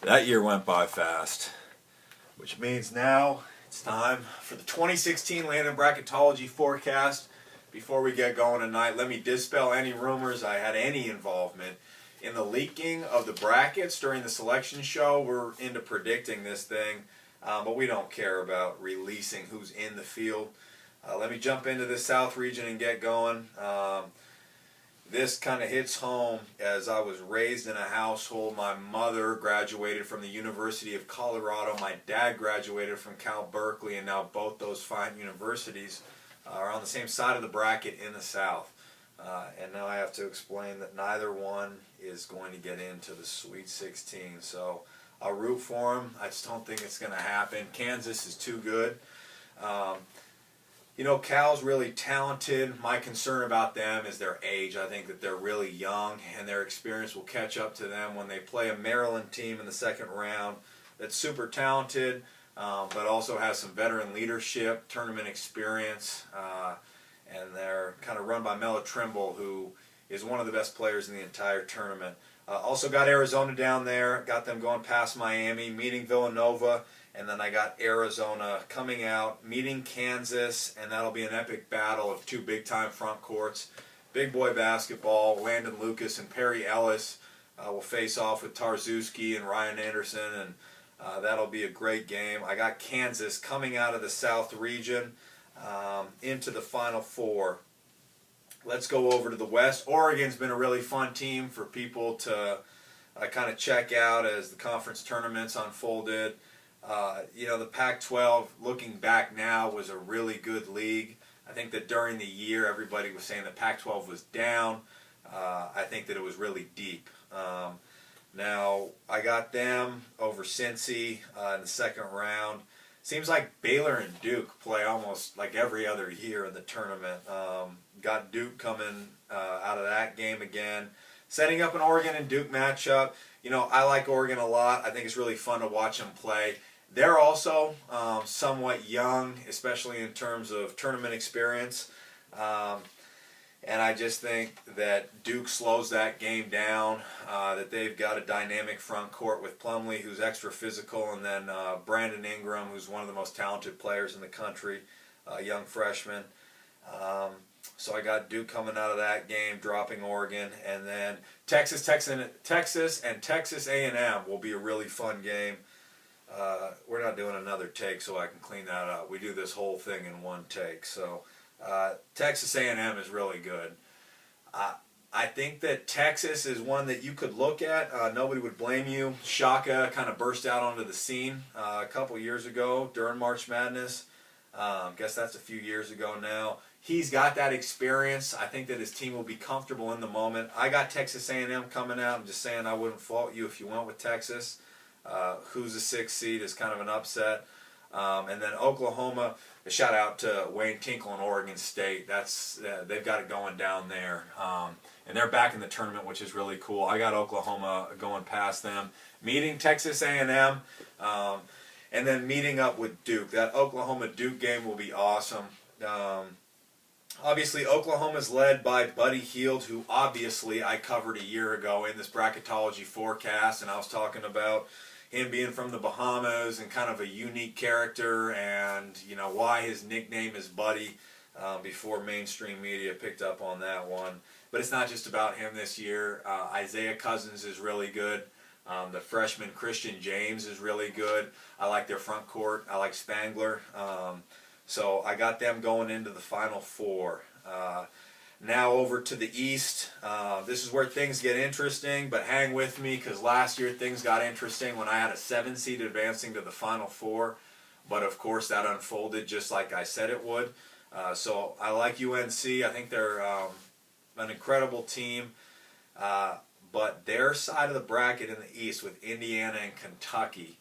That year went by fast, which means now it's time for the 2016 Landon Bracketology forecast. Before we get going tonight, let me dispel any rumors I had any involvement in the leaking of the brackets during the selection show. We're into predicting this thing, but we don't care about releasing who's in the field. Let me jump into the South region and get going. This kind of hits home as I was raised in a household. My mother graduated from the University of Colorado. My dad graduated from Cal Berkeley, and now both those fine universities are on the same side of the bracket in the South. And now I have to explain that neither one is going to get into the Sweet 16. So I'll root for them. I just don't think it's going to happen. Kansas is too good. Cal's really talented. My concern about them is their age. I think that they're really young, and their experience will catch up to them when they play a Maryland team in the second round that's super talented, but also has some veteran leadership, tournament experience, and they're kind of run by Melo Trimble, who is one of the best players in the entire tournament. Also got Arizona down there, got them going past Miami, meeting Villanova, and then I got Arizona coming out, meeting Kansas, and that'll be an epic battle of two big-time front courts. Big boy basketball. Landon Lucas and Perry Ellis will face off with Tarzewski and Ryan Anderson, and that'll be a great game. I got Kansas coming out of the South region into the Final Four. Let's go over to the West. Oregon's been a really fun team for people to kind of check out as the conference tournaments unfolded. The Pac-12, looking back now, was a really good league. I think that during the year, everybody was saying the Pac-12 was down. I think that it was really deep. Now, I got them over Cincy in the second round. Seems like Baylor and Duke play almost like every other year in the tournament. Got Duke coming out of that game again. Setting up an Oregon and Duke matchup. I like Oregon a lot. I think it's really fun to watch them play. They're also somewhat young, especially in terms of tournament experience. And I just think that Duke slows that game down, that they've got a dynamic front court with Plumlee, who's extra physical, and then Brandon Ingram, who's one of the most talented players in the country, young freshman. So I got Duke coming out of that game, dropping Oregon, and then Texas and Texas A&M will be a really fun game. We're not doing another take, so I can clean that up. We do this whole thing in one take. So Texas A&M is really good. I think that Texas is one that you could look at. Nobody would blame you. Shaka kind of burst out onto the scene a couple years ago during March Madness. Guess that's a few years ago now. He's got that experience. I think that his team will be comfortable in the moment. I got Texas A&M coming out. I'm just saying I wouldn't fault you if you went with Texas. Who's the 6th seed is kind of an upset. And then Oklahoma, a shout out to Wayne Tinkle and Oregon State. They've got it going down there. And they're back in the tournament, which is really cool. I got Oklahoma going past them. Meeting Texas A&M, and then meeting up with Duke. That Oklahoma-Duke game will be awesome. Obviously, Oklahoma's led by Buddy Hield, who obviously I covered a year ago in this bracketology forecast, and I was talking about him being from the Bahamas and kind of a unique character, and why his nickname is Buddy before mainstream media picked up on that one. But it's not just about him this year. Isaiah Cousins is really good. The freshman Christian James is really good. I like their front court. I like Spangler. So I got them going into the Final Four. Now over to the East. This is where things get interesting, but hang with me because last year things got interesting when I had a 7 seed advancing to the Final Four. But of course that unfolded just like I said it would. So I like UNC. I think they're an incredible team. But their side of the bracket in the East with Indiana and Kentucky,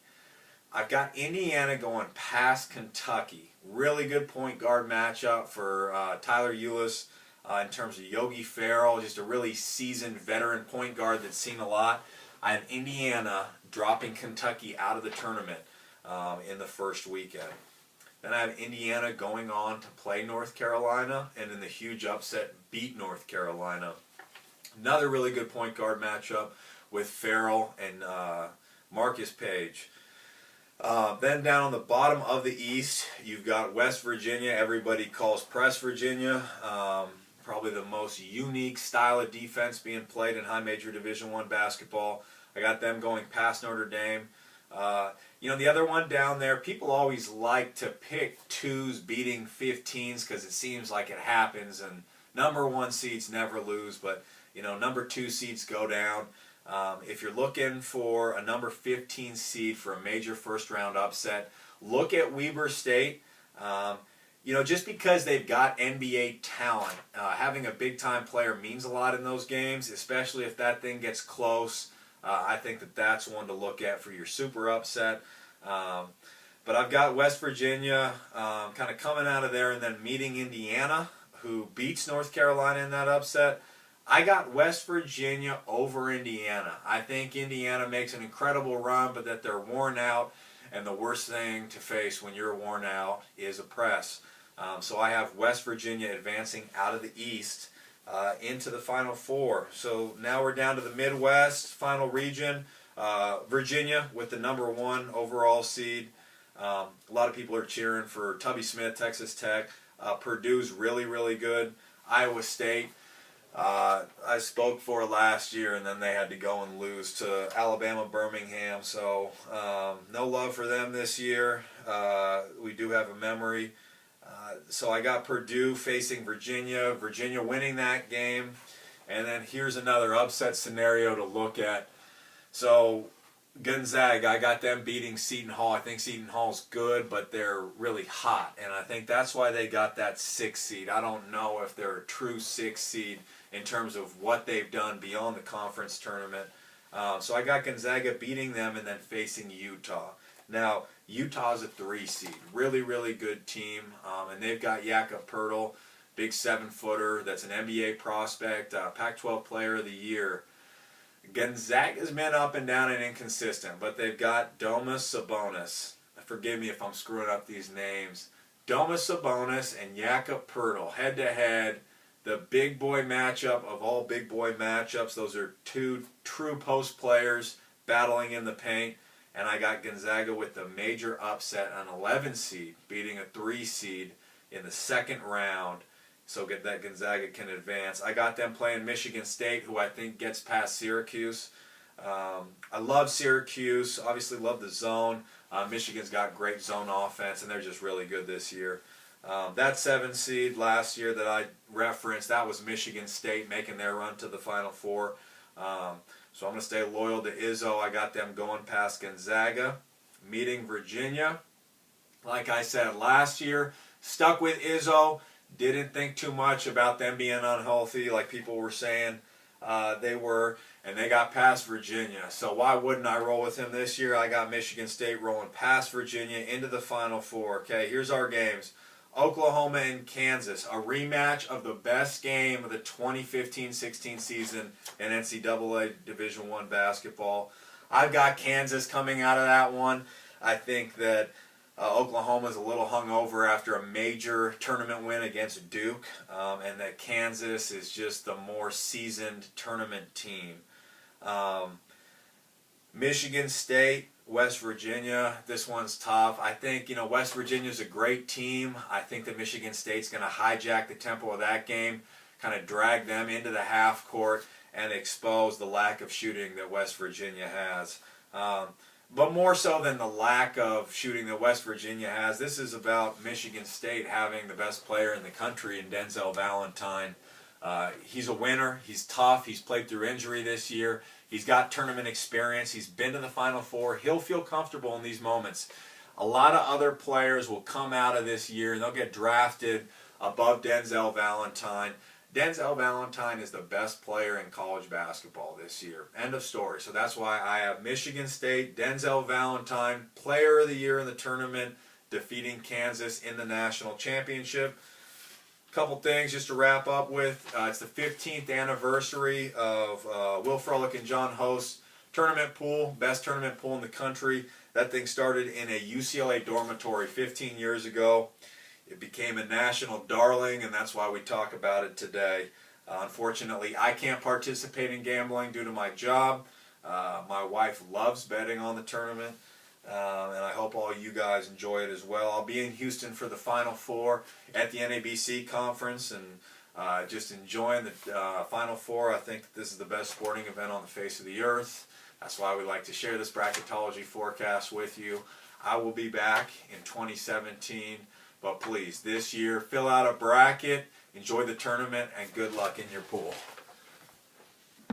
I've got Indiana going past Kentucky. Really good point guard matchup for Tyler Ulis in terms of Yogi Ferrell, just a really seasoned veteran point guard that's seen a lot. I have Indiana dropping Kentucky out of the tournament in the first weekend. Then I have Indiana going on to play North Carolina and in the huge upset beat North Carolina. Another really good point guard matchup with Ferrell and Marcus Page. Then down on the bottom of the East, you've got West Virginia. Everybody calls Press Virginia. Probably the most unique style of defense being played in high major Division I basketball. I got them going past Notre Dame. The other one down there, people always like to pick 2s beating 15s because it seems like it happens, and number 1 seeds never lose, but number 2 seeds go down. If you're looking for a number 15 seed for a major first round upset, look at Weber State. Just because they've got NBA talent, having a big time player means a lot in those games, especially if that thing gets close. I think that's one to look at for your super upset. But I've got West Virginia kind of coming out of there and then meeting Indiana, who beats North Carolina in that upset. I got West Virginia over Indiana. I think Indiana makes an incredible run, but that they're worn out, and the worst thing to face when you're worn out is a press. So I have West Virginia advancing out of the East into the Final Four. So now we're down to the Midwest final region. Virginia with the number 1 overall seed. A lot of people are cheering for Tubby Smith, Texas Tech. Purdue's really, really good. Iowa State, I spoke for last year, and then they had to go and lose to Alabama Birmingham. So no love for them this year. We do have a memory. So I got Purdue facing Virginia, Virginia winning that game. And then here's another upset scenario to look at. So Gonzaga, I got them beating Seton Hall. I think Seton Hall's good, but they're really hot. And I think that's why they got that 6 seed. I don't know if they're a true 6 seed in terms of what they've done beyond the conference tournament. So I got Gonzaga beating them and then facing Utah. Now, Utah's a 3 seed. Really, really good team. And they've got Jakob Poeltl, big 7-footer. That's an NBA prospect, Pac-12 Player of the Year. Gonzaga's been up and down and inconsistent, but they've got Domas Sabonis. Forgive me if I'm screwing up these names. Domas Sabonis and Jakob Poeltl, head-to-head. The big boy matchup of all big boy matchups. Those are 2 true post players battling in the paint. And I got Gonzaga with the major upset, an 11 seed, beating a 3 seed in the second round. So get that Gonzaga can advance. I got them playing Michigan State, who I think gets past Syracuse. I love Syracuse. Obviously love the zone. Michigan's got great zone offense, and they're just really good this year. That 7 seed last year that I referenced, that was Michigan State making their run to the Final Four. So I'm going to stay loyal to Izzo. I got them going past Gonzaga, meeting Virginia. Like I said last year, stuck with Izzo. Didn't think too much about them being unhealthy like people were saying they were. And they got past Virginia. So why wouldn't I roll with him this year? I got Michigan State rolling past Virginia into the Final Four. Okay, here's our games. Oklahoma and Kansas, a rematch of the best game of the 2015-16 season in NCAA Division I basketball. I've got Kansas coming out of that one. I think that Oklahoma's a little hungover after a major tournament win against Duke, and that Kansas is just the more seasoned tournament team. Michigan State, West Virginia, this one's tough. I think, West Virginia's a great team. I think that Michigan State's going to hijack the tempo of that game, kind of drag them into the half court, and expose the lack of shooting that West Virginia has. But more so than the lack of shooting that West Virginia has, this is about Michigan State having the best player in the country in Denzel Valentine. He's a winner. He's tough. He's played through injury this year. He's got tournament experience. He's been to the Final Four. He'll feel comfortable in these moments. A lot of other players will come out of this year and they'll get drafted above Denzel Valentine. Denzel Valentine is the best player in college basketball this year. End of story. So that's why I have Michigan State, Denzel Valentine, Player of the Year in the tournament, defeating Kansas in the national championship. Couple things just to wrap up with. It's the 15th anniversary of Will Froelich and John Host's tournament pool, best tournament pool in the country. That thing started in a UCLA dormitory 15 years ago. It became a national darling, and that's why we talk about it today. Unfortunately, I can't participate in gambling due to my job, My wife loves betting on the tournament, and I hope all you guys enjoy it as well. I'll be in Houston for the Final Four at the NABC conference, and just enjoying the Final Four. I think that this is the best sporting event on the face of the earth. That's why we like to share this bracketology forecast with you. I will be back in 2017, but please, this year, fill out a bracket, enjoy the tournament, and good luck in your pool.